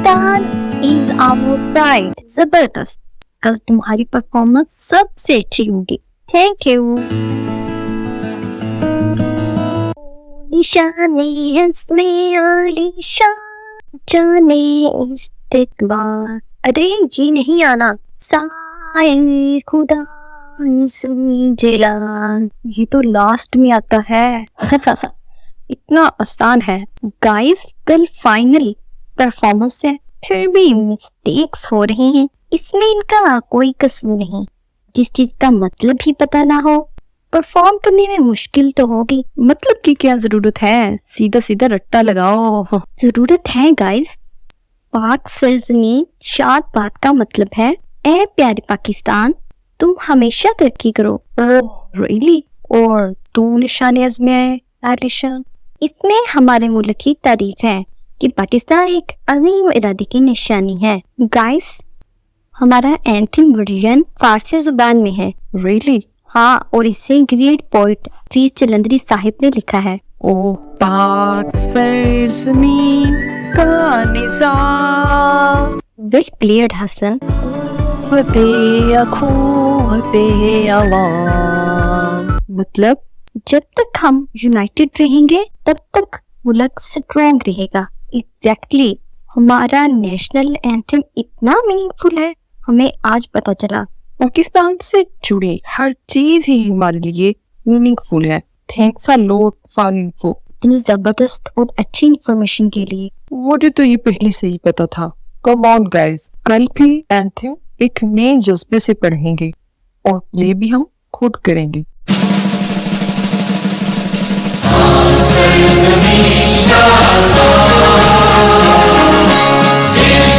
Pakistan is our pride. जबरदस्त, कल तुम्हारी परफॉर्मेंस सबसे अच्छी होगी। Thank you. निशाने इसमें आलीशान जाने इस्तिकबाल। अरे जी नहीं आना। साए खुदा सुनी जलाल। ये तो लास्ट में आता है। इतना आसान है गाइस। कल फाइनल परफॉर्मेंस है, फिर भी मिस्टेक्स हो रही हैं। इसमें इनका कोई कसूर नहीं। जिस चीज का मतलब ही पता ना हो, परफॉर्म करने में मुश्किल तो होगी। मतलब की क्या जरूरत है, सीधा सीधा रट्टा लगाओ। जरूरत है गाइस। पाक सरजमीन शाद बात का मतलब है, ए प्यारे पाकिस्तान तुम हमेशा तरक्की करो। Oh really? और तू निशाने आजमाए आलिशान? इसमें हमारे मुल्क की तारीफ है कि पाकिस्तान एक अजीम इरादे की निशानी है। गाइस हमारा एंथम वर्जन फारसी जुबान में है। रियली? हाँ, और इसे ग्रेट पोइट हफीज जलंधरी साहिब ने लिखा है। ओ पाक सरजमीन का निज़ाम, वेल प्लेयर्ड हसन। मतलब जब तक हम यूनाइटेड रहेंगे तब तक मुल्क स्ट्रॉन्ग रहेगा। एग्जैक्टली, हमारा नेशनल एंथम इतना मीनिंगफुल है, हमें आज पता चला। पाकिस्तान से जुड़ी हर चीज ही हमारे लिए मीनिंगफुल है। Thanks a lot for info. इतनी जबरदस्त और अच्छी इंफॉर्मेशन के लिए। मुझे तो ये पहले से ही पता था। कम ऑन गाइस, कल भी एंथम एक नए जज्बे से पढ़ेंगे और प्ले भी हम खुद करेंगे। Is